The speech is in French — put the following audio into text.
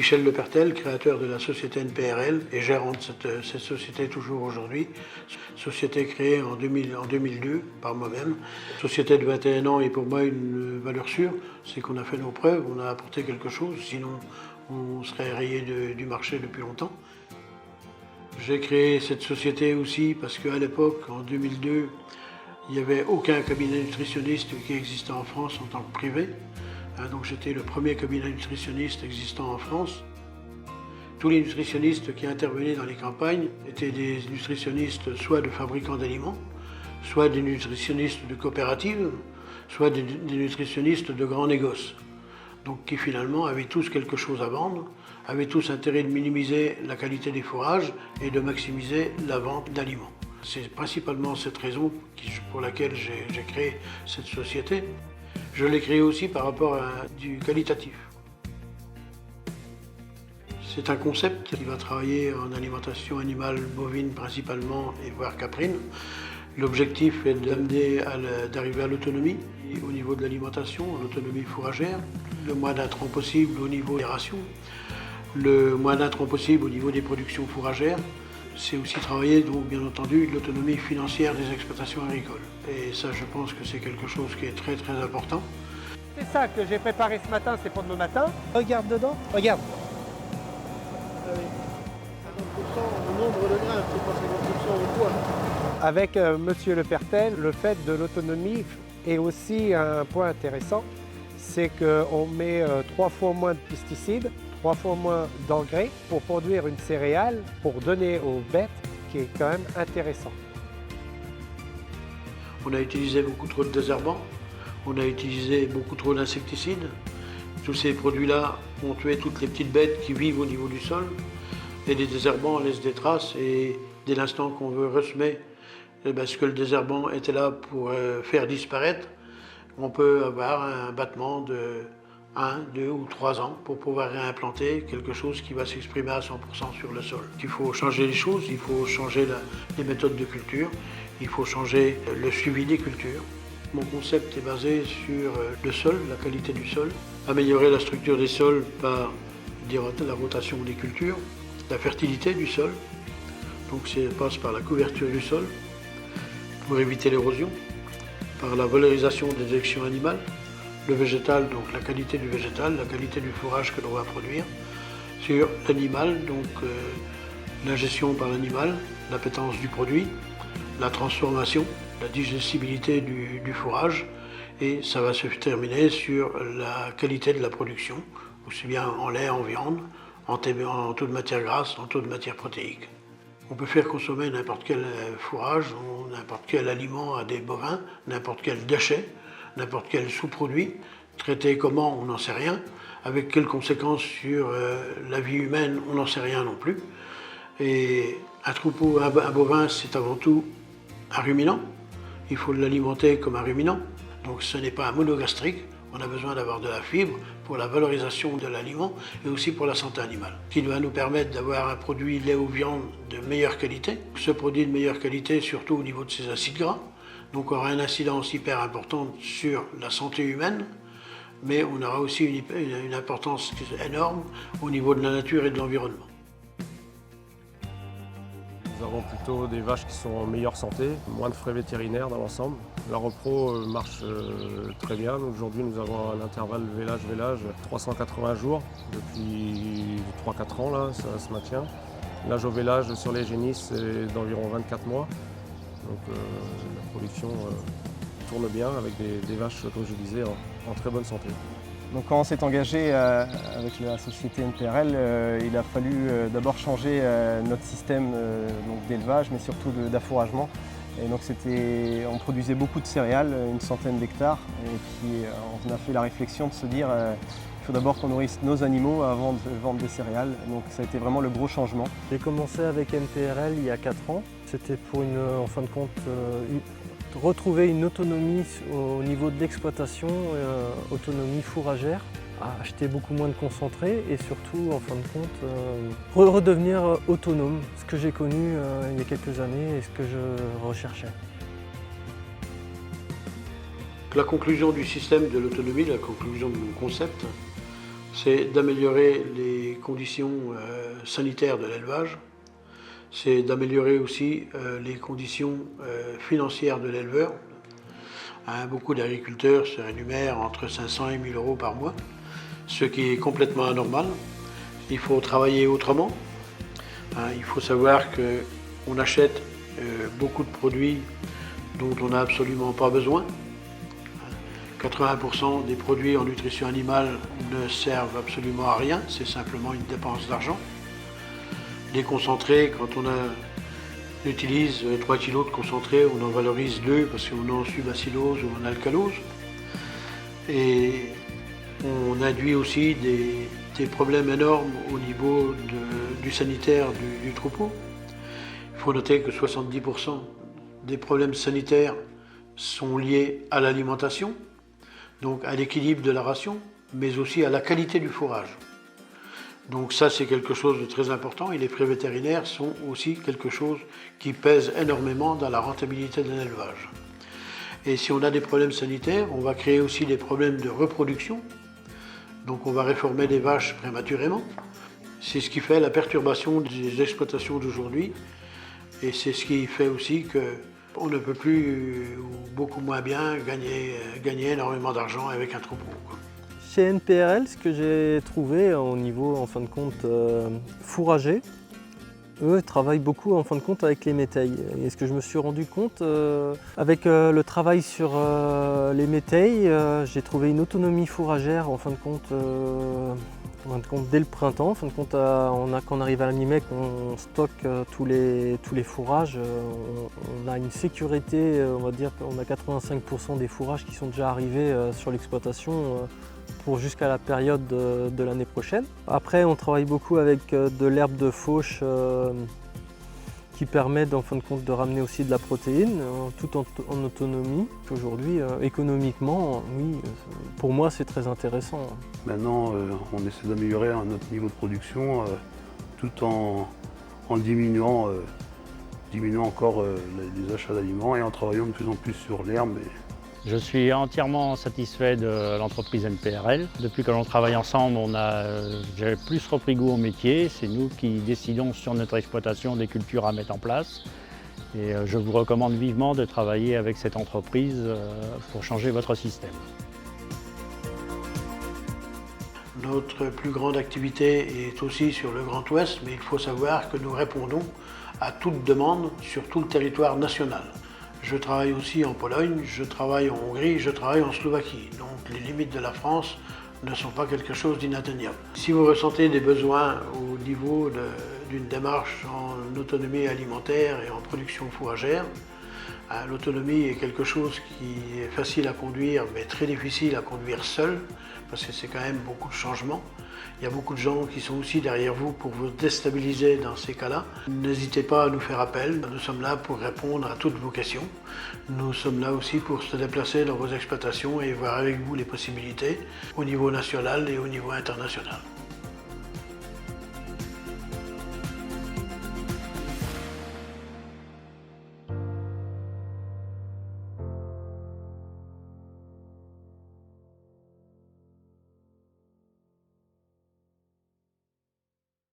Michel Lepertel, créateur de la société NPRL et gérant de cette société toujours aujourd'hui. Société créée en 2002 par moi-même. Société de 21 ans et pour moi une valeur sûre, c'est qu'on a fait nos preuves, on a apporté quelque chose, sinon on serait rayé du marché depuis longtemps. J'ai créé cette société aussi parce qu'à l'époque, en 2002, il n'y avait aucun cabinet nutritionniste qui existait en France en tant que privé. Donc j'étais le premier cabinet nutritionniste existant en France. Tous les nutritionnistes qui intervenaient dans les campagnes étaient des nutritionnistes soit de fabricants d'aliments, soit des nutritionnistes de coopératives, soit des nutritionnistes de grands négoces. Donc qui finalement avaient tous quelque chose à vendre, avaient tous intérêt de minimiser la qualité des fourrages et de maximiser la vente d'aliments. C'est principalement cette raison pour laquelle j'ai créé cette société. Je l'ai créée aussi par rapport à du qualitatif. C'est un concept qui va travailler en alimentation animale bovine principalement et voire caprine. L'objectif est d'arriver à l'autonomie au niveau de l'alimentation, l'autonomie fourragère, le moins d'intrants possible au niveau des rations, le moins d'intrants possible au niveau des productions fourragères. C'est aussi travailler, donc, bien entendu, l'autonomie financière des exploitations agricoles. Et ça, je pense que c'est quelque chose qui est très très important. C'est ça que j'ai préparé ce matin, c'est pour demain matin. Regarde dedans, regarde. Ah oui. 50% au nombre de grains, c'est pas 50% au poids. Avec Monsieur Lepertel, le fait de l'autonomie est aussi un point intéressant, c'est qu'on met 3 fois moins de pesticides, 3 fois moins d'engrais pour produire une céréale, pour donner aux bêtes, qui est quand même intéressant. On a utilisé beaucoup trop de désherbants, on a utilisé beaucoup trop d'insecticides. Tous ces produits-là ont tué toutes les petites bêtes qui vivent au niveau du sol. Et les désherbants laissent des traces et dès l'instant qu'on veut ressemer, ce que le désherbant était là pour faire disparaître, on peut avoir un battement de 1, 2 ou 3 ans pour pouvoir réimplanter quelque chose qui va s'exprimer à 100% sur le sol. Il faut changer les choses, il faut changer les méthodes de culture, il faut changer le suivi des cultures. Mon concept est basé sur le sol, la qualité du sol, améliorer la structure des sols par la rotation des cultures, la fertilité du sol, donc ça passe par la couverture du sol pour éviter l'érosion, par la valorisation des élections animales, le végétal, donc la qualité du végétal, la qualité du fourrage que l'on va produire, sur l'animal, donc la gestion par l'animal, l'appétence du produit, la transformation, la digestibilité du fourrage, et ça va se terminer sur la qualité de la production, aussi bien en lait, en viande, en taux de matière grasse, en taux de matière protéique. On peut faire consommer n'importe quel fourrage, n'importe quel aliment à des bovins, n'importe quel déchet, n'importe quel sous-produit, traité comment, on n'en sait rien, avec quelles conséquences sur la vie humaine, on n'en sait rien non plus. Et un troupeau, un bovin, c'est avant tout un ruminant, il faut l'alimenter comme un ruminant, donc ce n'est pas un monogastrique, on a besoin d'avoir de la fibre pour la valorisation de l'aliment et aussi pour la santé animale, qui va nous permettre d'avoir un produit lait ou viande de meilleure qualité. Ce produit de meilleure qualité, surtout au niveau de ses acides gras, donc aura une incidence hyper importante sur la santé humaine, mais on aura aussi une importance énorme au niveau de la nature et de l'environnement. Nous avons plutôt des vaches qui sont en meilleure santé, moins de frais vétérinaires dans l'ensemble. La repro marche très bien. Aujourd'hui, nous avons un intervalle vélage-vélage 380 jours depuis 3-4 ans, là, ça se maintient. L'âge au vélage sur les génisses est d'environ 24 mois. Donc la production tourne bien avec des vaches, comme je disais, en très bonne santé. Donc quand on s'est engagé avec la société NPRL, il a fallu d'abord changer notre système d'élevage, mais surtout d'affouragement. Et donc on produisait beaucoup de céréales, une centaine d'hectares, et puis on a fait la réflexion de se dire il faut d'abord qu'on nourrisse nos animaux avant de vendre des céréales. Donc ça a été vraiment le gros changement. J'ai commencé avec NPRL il y a 4 ans. C'était pour en fin de compte, retrouver une autonomie au niveau de l'exploitation, autonomie fourragère, à acheter beaucoup moins de concentré et surtout, en fin de compte, redevenir autonome, ce que j'ai connu il y a quelques années et ce que je recherchais. La conclusion du système de l'autonomie, la conclusion de mon concept, c'est d'améliorer les conditions sanitaires de l'élevage, c'est d'améliorer aussi les conditions financières de l'éleveur. Beaucoup d'agriculteurs se rémunèrent entre 500 et 1000 euros par mois, ce qui est complètement anormal. Il faut travailler autrement. Il faut savoir qu'on achète beaucoup de produits dont on n'a absolument pas besoin. 80% des produits en nutrition animale ne servent absolument à rien, c'est simplement une dépense d'argent. Les concentrés, quand on utilise 3 kg de concentré, on en valorise 2 parce qu'on est en subacylose ou en alcalose. Et on induit aussi des problèmes énormes au niveau du sanitaire du troupeau. Il faut noter que 70% des problèmes sanitaires sont liés à l'alimentation, donc à l'équilibre de la ration, mais aussi à la qualité du fourrage. Donc ça, c'est quelque chose de très important et les frais vétérinaires sont aussi quelque chose qui pèse énormément dans la rentabilité d'un élevage. Et si on a des problèmes sanitaires, on va créer aussi des problèmes de reproduction. Donc on va réformer des vaches prématurément. C'est ce qui fait la perturbation des exploitations d'aujourd'hui et c'est ce qui fait aussi qu'on ne peut plus ou beaucoup moins bien gagner énormément d'argent avec un troupeau. Chez NPRL, ce que j'ai trouvé au niveau, en fin de compte, fourrager, eux travaillent beaucoup en fin de compte avec les métailles. Et ce que je me suis rendu compte, avec le travail sur les métailles, j'ai trouvé une autonomie fourragère en fin de compte, dès le printemps. En fin de compte, quand on arrive à la mi-mai, qu'on stocke tous les fourrages, on a une sécurité, on va dire qu'on a 85% des fourrages qui sont déjà arrivés sur l'exploitation pour jusqu'à la période de l'année prochaine. Après, on travaille beaucoup avec de l'herbe de fauche qui permet en fin de compte de ramener aussi de la protéine, tout en autonomie. Aujourd'hui, économiquement, oui, pour moi c'est très intéressant. Maintenant, on essaie d'améliorer notre niveau de production tout en diminuant encore les achats d'aliments et en travaillant de plus en plus sur l'herbe. Je suis entièrement satisfait de l'entreprise NPRL. Depuis que l'on travaille ensemble, j'ai plus repris goût au métier. C'est nous qui décidons sur notre exploitation des cultures à mettre en place. Et je vous recommande vivement de travailler avec cette entreprise pour changer votre système. Notre plus grande activité est aussi sur le Grand Ouest, mais il faut savoir que nous répondons à toute demande sur tout le territoire national. Je travaille aussi en Pologne, je travaille en Hongrie, je travaille en Slovaquie. Donc les limites de la France ne sont pas quelque chose d'inatteignable. Si vous ressentez des besoins au niveau d'une démarche en autonomie alimentaire et en production fourragère, l'autonomie est quelque chose qui est facile à conduire mais très difficile à conduire seul parce que c'est quand même beaucoup de changements. Il y a beaucoup de gens qui sont aussi derrière vous pour vous déstabiliser dans ces cas-là. N'hésitez pas à nous faire appel, nous sommes là pour répondre à toutes vos questions. Nous sommes là aussi pour se déplacer dans vos exploitations et voir avec vous les possibilités au niveau national et au niveau international.